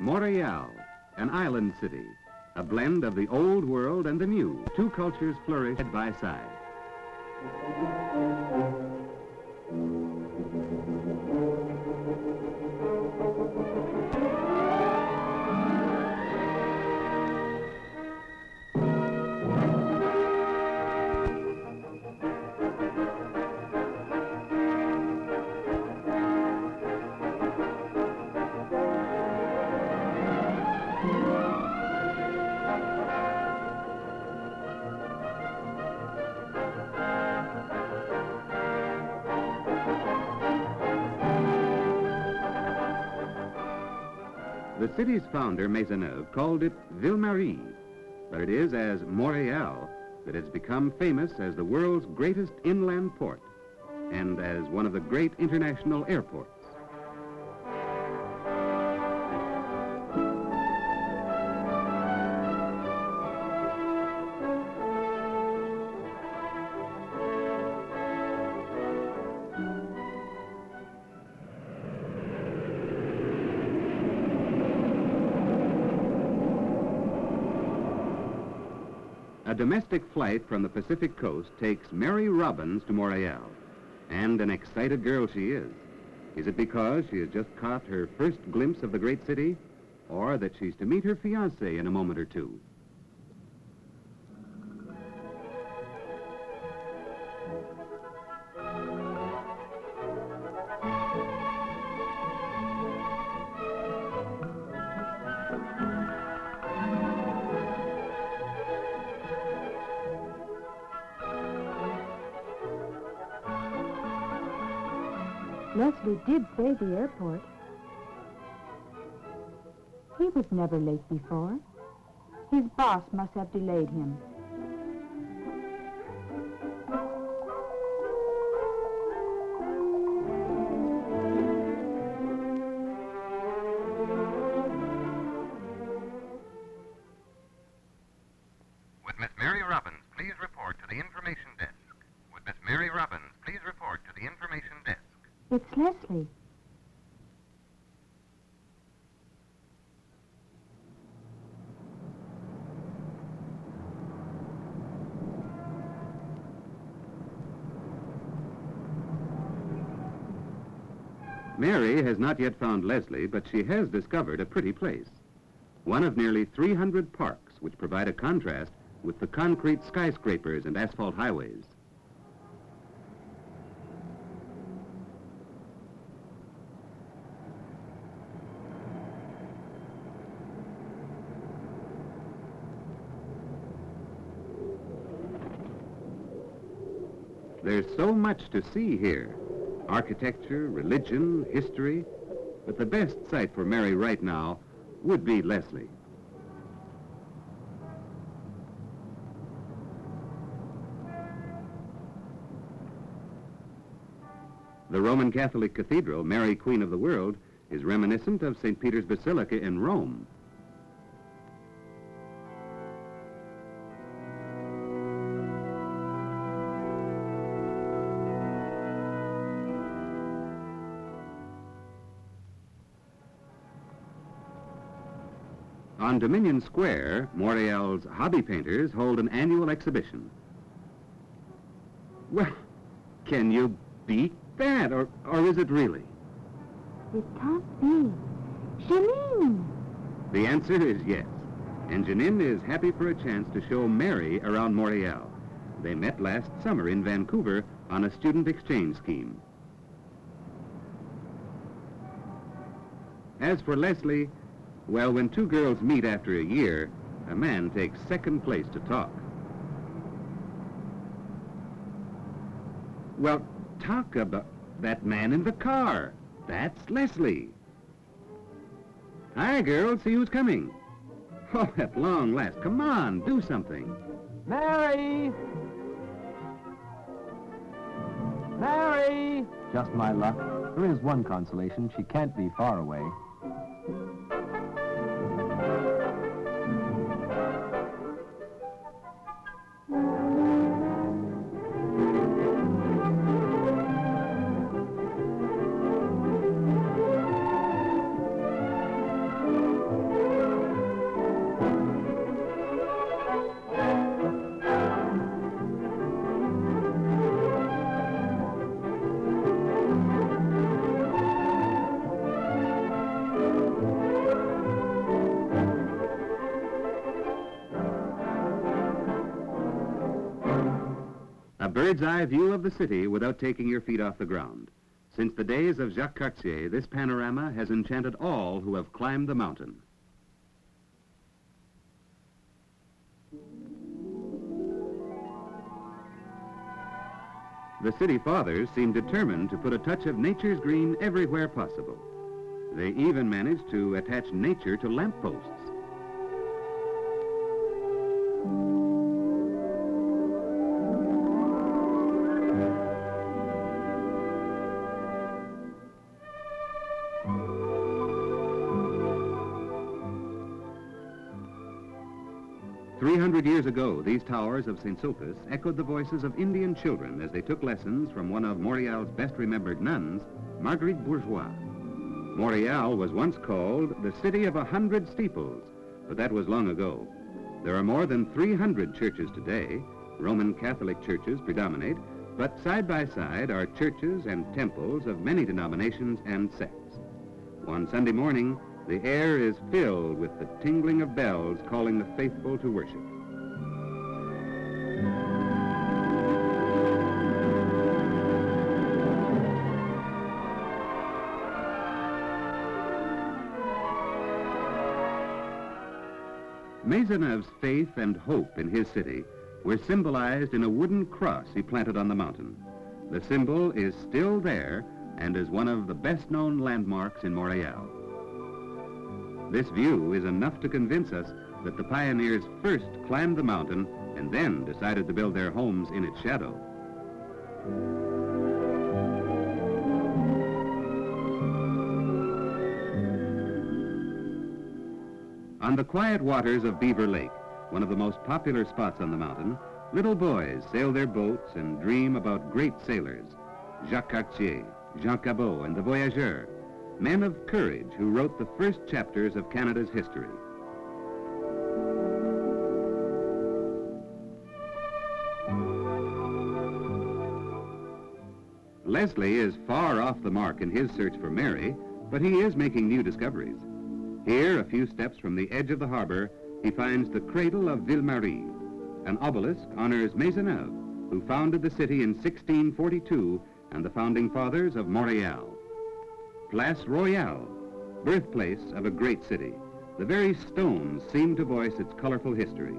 Montreal, an island city, a blend of the old world and the new. Two cultures flourish side by side. The city's founder, Maisonneuve, called it Ville-Marie, but it is as Montreal that it's become famous as the world's greatest inland port and as one of the great international airports. A domestic flight from the Pacific coast takes Mary Robbins to Montreal, and an excited girl she is. Is it because she has just caught her first glimpse of the great city, or that she's to meet her fiancé in a moment or two? Leslie did say the airport. He was never late before. His boss must have delayed him. With Miss Mary Robbins, please report to the information desk. With Miss Mary Robbins, please report to the information desk. It's Leslie. Mary has not yet found Leslie, but she has discovered a pretty place. One of nearly 300 parks which provide a contrast with the concrete skyscrapers and asphalt highways. There's so much to see here. Architecture, religion, history. But the best site for Mary right now would be Leslie. The Roman Catholic Cathedral, Mary, Queen of the World, is reminiscent of St. Peter's Basilica in Rome. On Dominion Square, Montreal's hobby painters hold an annual exhibition. Well, can you beat that, or is it really? It can't be. Janine! The answer is yes. And Janine is happy for a chance to show Mary around Montreal. They met last summer in Vancouver on a student exchange scheme. As for Leslie, well, when two girls meet after a year, a man takes second place to talk. Well, talk about that man in the car. That's Leslie. Hi, girls. See who's coming. Oh, at long last. Come on, do something. Mary! Mary! Just my luck. There is one consolation. She can't be far away. A bird's-eye view of the city without taking your feet off the ground. Since the days of Jacques Cartier, this panorama has enchanted all who have climbed the mountain. The city fathers seem determined to put a touch of nature's green everywhere possible. They even managed to attach nature to lampposts. Years ago, these towers of St. Sulpice echoed the voices of Indian children as they took lessons from one of Montreal's best-remembered nuns, Marguerite Bourgeois. Montreal was once called the city of 100 steeples, but that was long ago. There are more than 300 churches today. Roman Catholic churches predominate, but side by side are churches and temples of many denominations and sects. One Sunday morning, the air is filled with the tingling of bells calling the faithful to worship. Maisonneuve's faith and hope in his city were symbolized in a wooden cross he planted on the mountain. The symbol is still there and is one of the best-known landmarks in Montreal. This view is enough to convince us that the pioneers first climbed the mountain and then decided to build their homes in its shadow. On the quiet waters of Beaver Lake, one of the most popular spots on the mountain, little boys sail their boats and dream about great sailors. Jacques Cartier, Jean Cabot, and the Voyageurs, men of courage who wrote the first chapters of Canada's history. Leslie is far off the mark in his search for Mary, but he is making new discoveries. Here, a few steps from the edge of the harbor, he finds the cradle of Ville-Marie. An obelisk honors Maisonneuve, who founded the city in 1642 and the founding fathers of Montreal. Place Royale, birthplace of a great city. The very stones seem to voice its colorful history.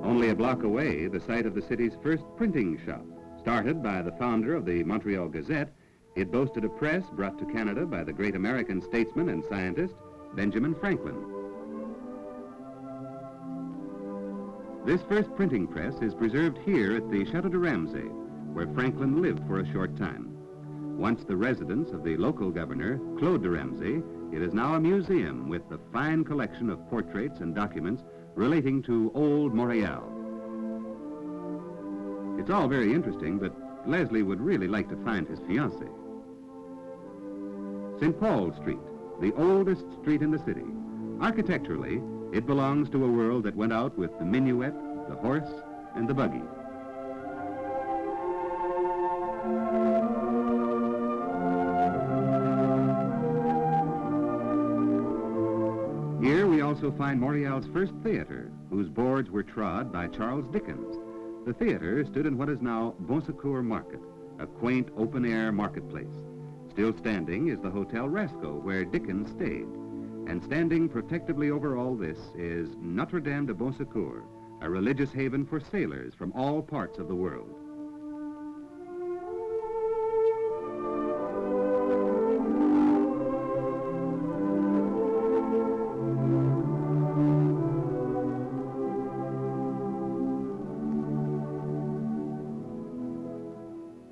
Only a block away, the site of the city's first printing shop. Started by the founder of the Montreal Gazette, it boasted a press brought to Canada by the great American statesman and scientist, Benjamin Franklin. This first printing press is preserved here at the Chateau de Ramsay, where Franklin lived for a short time. Once the residence of the local governor, Claude de Ramsay, it is now a museum with a fine collection of portraits and documents relating to old Montreal. It's all very interesting, but Leslie would really like to find his fiancée. St. Paul Street, the oldest street in the city. Architecturally, it belongs to a world that went out with the minuet, the horse, and the buggy. Here we also find Montreal's first theater, whose boards were trod by Charles Dickens. The theater stood in what is now Bon Secours Market, a quaint open-air marketplace. Still standing is the Hotel Rasco, where Dickens stayed. And standing protectively over all this is Notre Dame de Bon Secours, a religious haven for sailors from all parts of the world.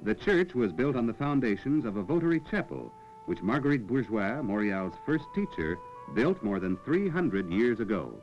The church was built on the foundations of a votary chapel, which Marguerite Bourgeois, Montreal's first teacher, built more than 300 years ago.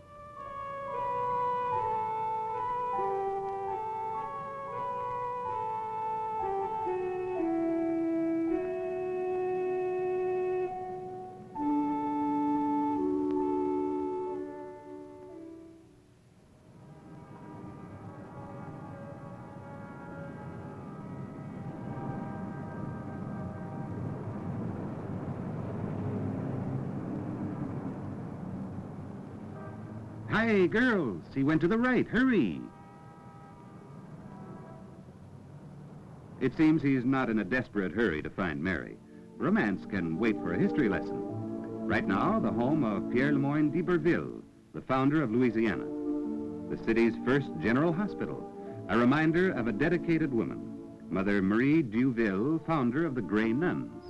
Hi, girls, he went to the right, hurry. It seems he's not in a desperate hurry to find Mary. Romance can wait for a history lesson. Right now, the home of Pierre Lemoyne d'Iberville, the founder of Louisiana, the city's first general hospital, a reminder of a dedicated woman, Mother Marie Duville, founder of the Grey Nuns.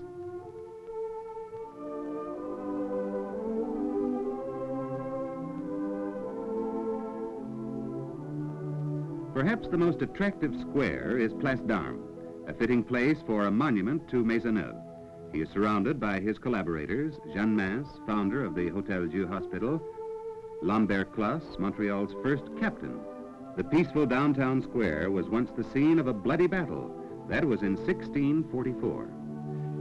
Perhaps the most attractive square is Place d'Armes, a fitting place for a monument to Maisonneuve. He is surrounded by his collaborators, Jeanne Mance, founder of the Hôtel Dieu Hospital, Lambert Closs, Montreal's first captain. The peaceful downtown square was once the scene of a bloody battle. That was in 1644.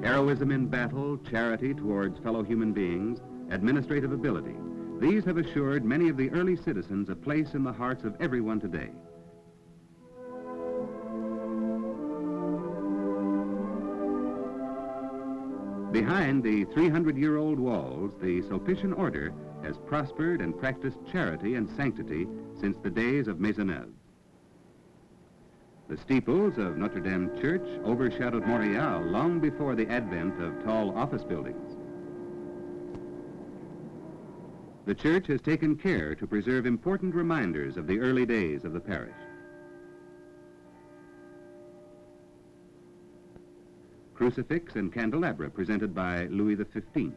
Heroism in battle, charity towards fellow human beings, administrative ability. These have assured many of the early citizens a place in the hearts of everyone today. Behind the 300-year-old walls, the Sulpician order has prospered and practiced charity and sanctity since the days of Maisonneuve. The steeples of Notre Dame Church overshadowed Montreal long before the advent of tall office buildings. The church has taken care to preserve important reminders of the early days of the parish. Crucifix and candelabra presented by Louis XV.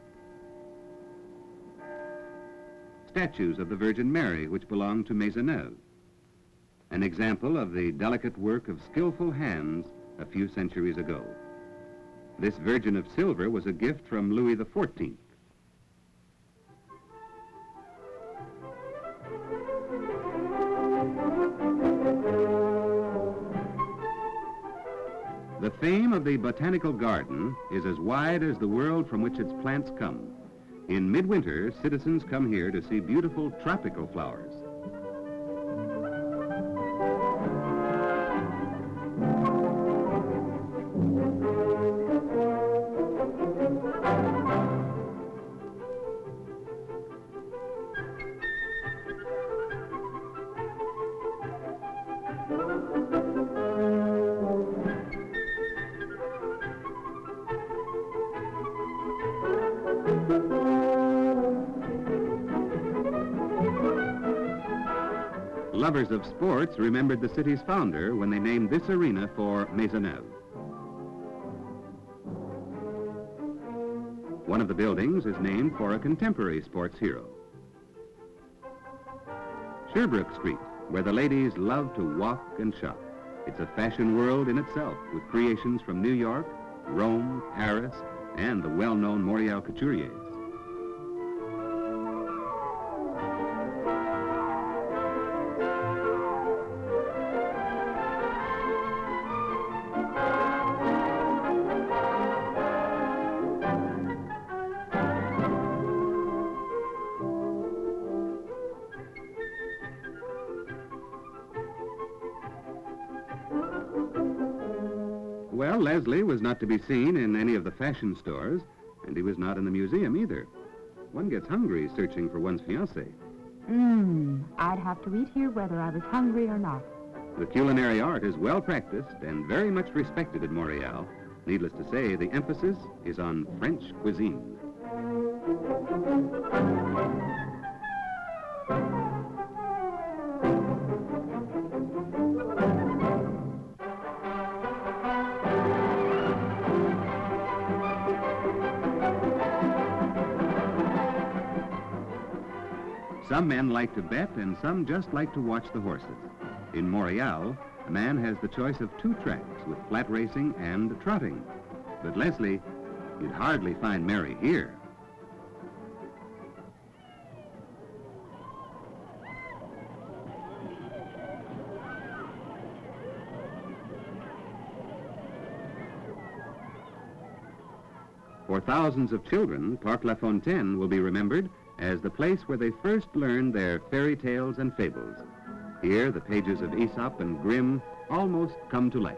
Statues of the Virgin Mary which belonged to Maisonneuve. An example of the delicate work of skillful hands a few centuries ago. This Virgin of silver was a gift from Louis XIV. The fame of the botanical garden is as wide as the world from which its plants come. In midwinter, citizens come here to see beautiful tropical flowers. Lovers of sports remembered the city's founder when they named this arena for Maisonneuve. One of the buildings is named for a contemporary sports hero. Sherbrooke Street, where the ladies love to walk and shop. It's a fashion world in itself, with creations from New York, Rome, Paris, and the well-known Montreal couturiers. Well, Leslie was not to be seen in any of the fashion stores, and he was not in the museum either. One gets hungry searching for one's fiancé. I'd have to eat here whether I was hungry or not. The culinary art is well practiced and very much respected in Montreal. Needless to say, the emphasis is on French cuisine. Some men like to bet and some just like to watch the horses. In Montreal, a man has the choice of two tracks with flat racing and trotting. But Leslie, you'd hardly find Mary here. For thousands of children, Parc La Fontaine will be remembered as the place where they first learned their fairy tales and fables. Here, the pages of Aesop and Grimm almost come to life.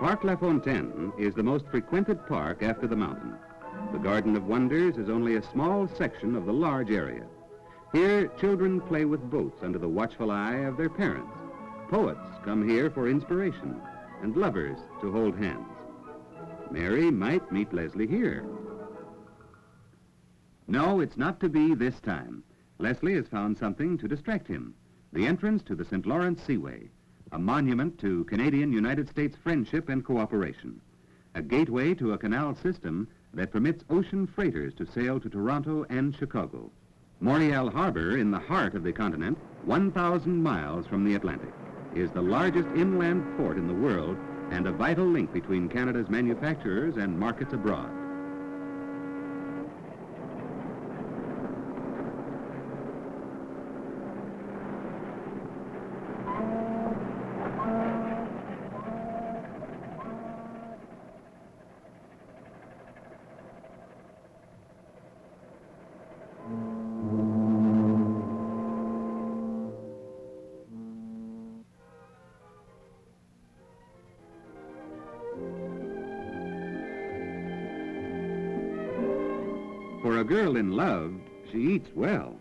Parc La Fontaine is the most frequented park after the mountain. The Garden of Wonders is only a small section of the large area. Here, children play with boats under the watchful eye of their parents. Poets come here for inspiration, and lovers to hold hands. Mary might meet Leslie here. No, it's not to be this time. Leslie has found something to distract him. The entrance to the St. Lawrence Seaway, a monument to Canadian-United States friendship and cooperation. A gateway to a canal system that permits ocean freighters to sail to Toronto and Chicago. Montreal Harbor, in the heart of the continent, 1,000 miles from the Atlantic, is the largest inland port in the world and a vital link between Canada's manufacturers and markets abroad. For a girl in love, she eats well.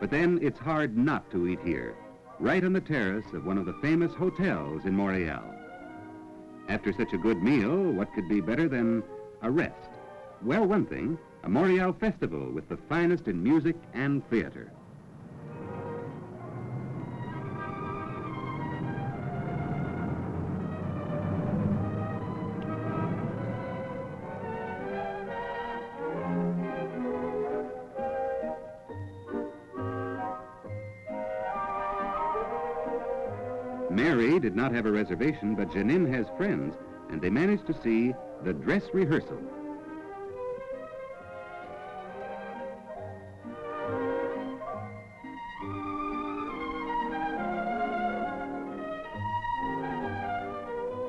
But then it's hard not to eat here, right on the terrace of one of the famous hotels in Montreal. After such a good meal, what could be better than a rest? Well, one thing, a Montreal festival with the finest in music and theater. Mary did not have a reservation, but Janine has friends, and they managed to see the dress rehearsal.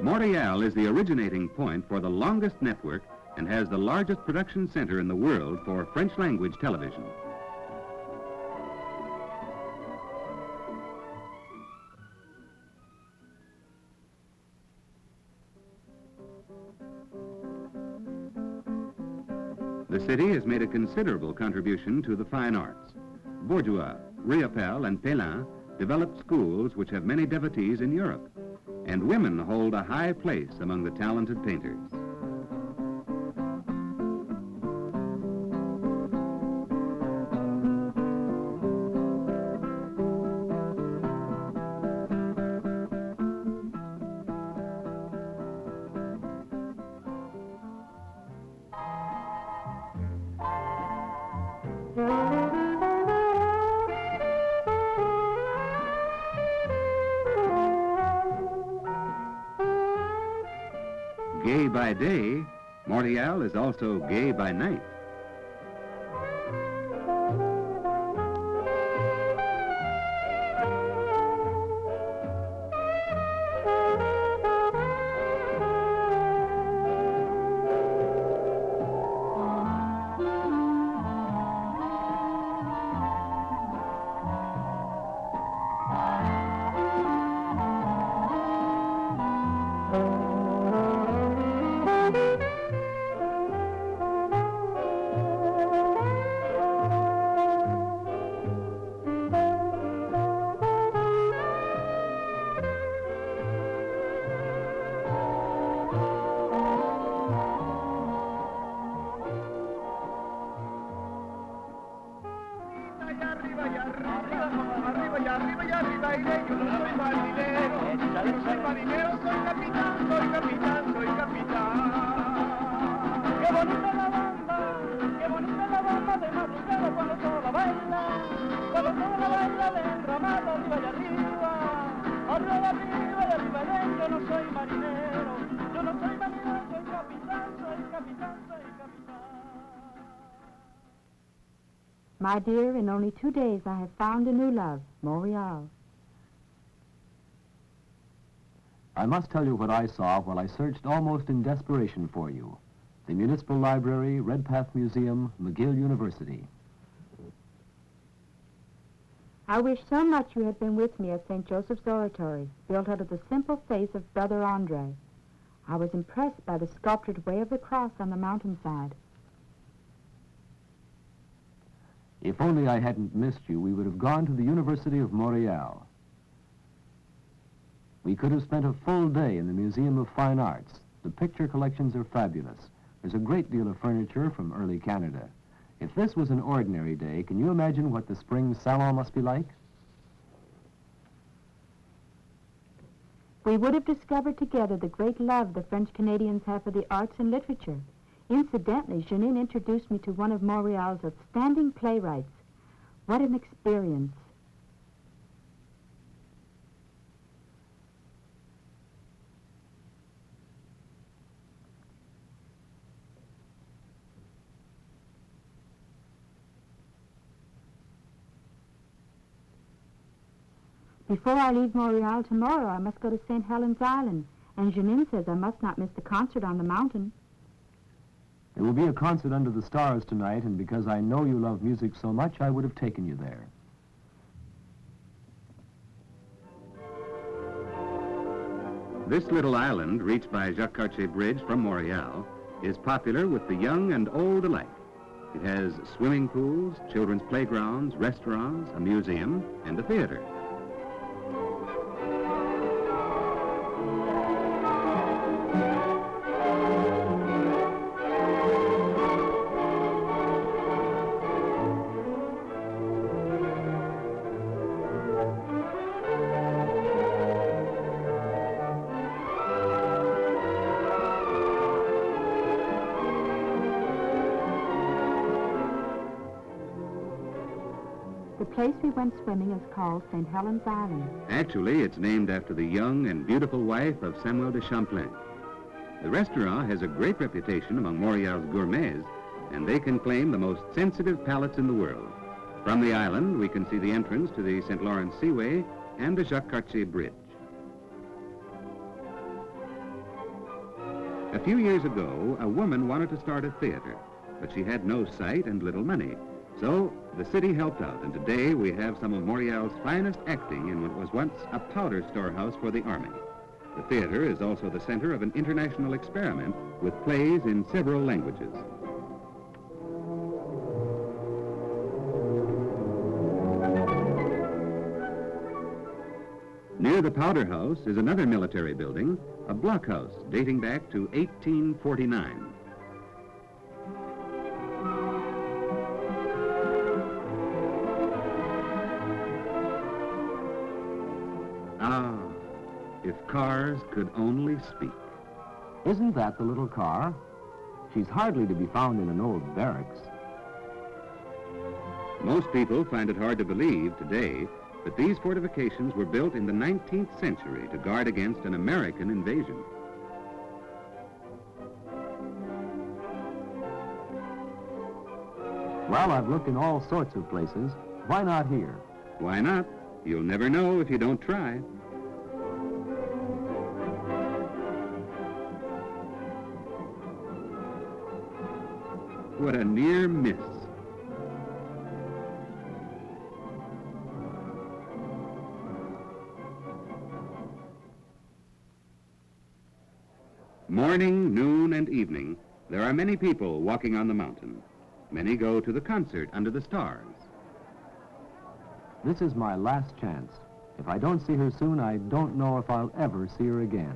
Montreal is the originating point for the longest network and has the largest production center in the world for French language television. The city has made a considerable contribution to the fine arts. Bourgeois, Riopelle, and Pellin developed schools which have many devotees in Europe, and women hold a high place among the talented painters. Gay by day, Montreal is also gay by night. My dear, in only 2 days I have found a new love, Montreal. I must tell you what I saw while I searched almost in desperation for you. The Municipal Library, Redpath Museum, McGill University. I wish so much you had been with me at St. Joseph's Oratory, built out of the simple face of Brother Andre. I was impressed by the sculptured way of the cross on the mountainside. If only I hadn't missed you, we would have gone to the University of Montreal. We could have spent a full day in the Museum of Fine Arts. The picture collections are fabulous. There's a great deal of furniture from early Canada. If this was an ordinary day, can you imagine what the spring salon must be like? We would have discovered together the great love the French Canadians have for the arts and literature. Incidentally, Janine introduced me to one of Montreal's outstanding playwrights. What an experience. Before I leave Montreal tomorrow, I must go to St. Helens Island, and Janine says I must not miss the concert on the mountain. There will be a concert under the stars tonight, and because I know you love music so much, I would have taken you there. This little island, reached by Jacques Cartier Bridge from Montreal, is popular with the young and old alike. It has swimming pools, children's playgrounds, restaurants, a museum, and a theater. The place we went swimming is called St. Helens Island. Actually, it's named after the young and beautiful wife of Samuel de Champlain. The restaurant has a great reputation among Montreal's gourmets, and they can claim the most sensitive palates in the world. From the island, we can see the entrance to the St. Lawrence Seaway and the Jacques Cartier Bridge. A few years ago, a woman wanted to start a theater, but she had no site and little money. So the city helped out, and today we have some of Montreal's finest acting in what was once a powder storehouse for the army. The theater is also the center of an international experiment with plays in several languages. Near the Powder House is another military building, a blockhouse dating back to 1849. Ah, if cars could only speak. Isn't that the little car? She's hardly to be found in an old barracks. Most people find it hard to believe today, but these fortifications were built in the 19th century to guard against an American invasion. Well, I've looked in all sorts of places. Why not here? Why not? You'll never know if you don't try. What a near miss. Morning, noon, and evening, there are many people walking on the mountain. Many go to the concert under the stars. This is my last chance. If I don't see her soon, I don't know if I'll ever see her again.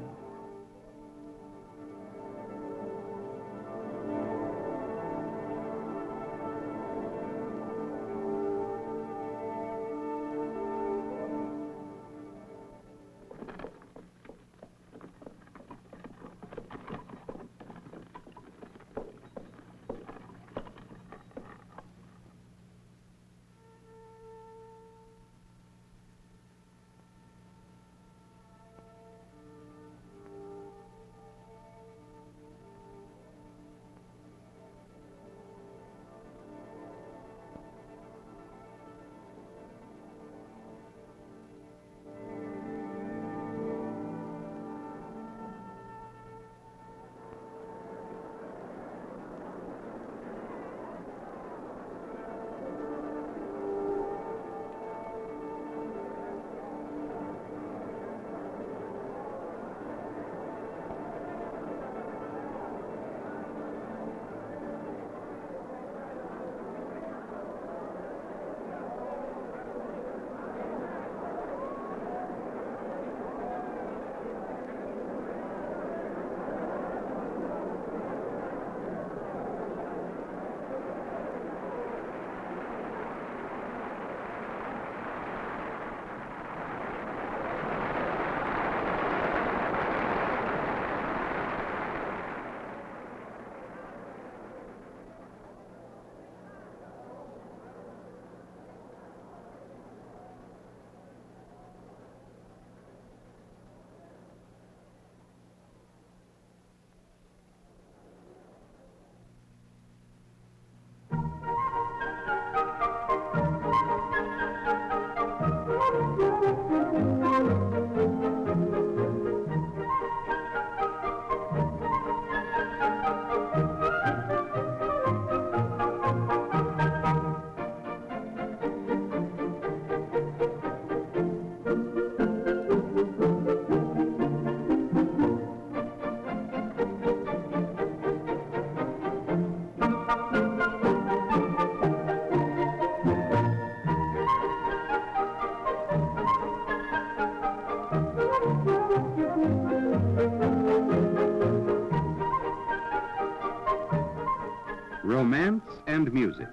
and music,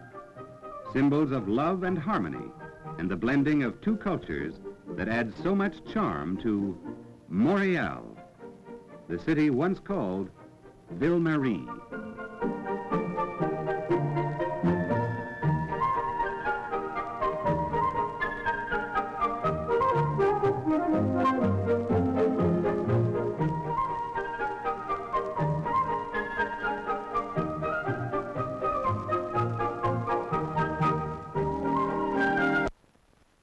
symbols of love and harmony, and the blending of two cultures that adds so much charm to Montreal, the city once called Ville Marie.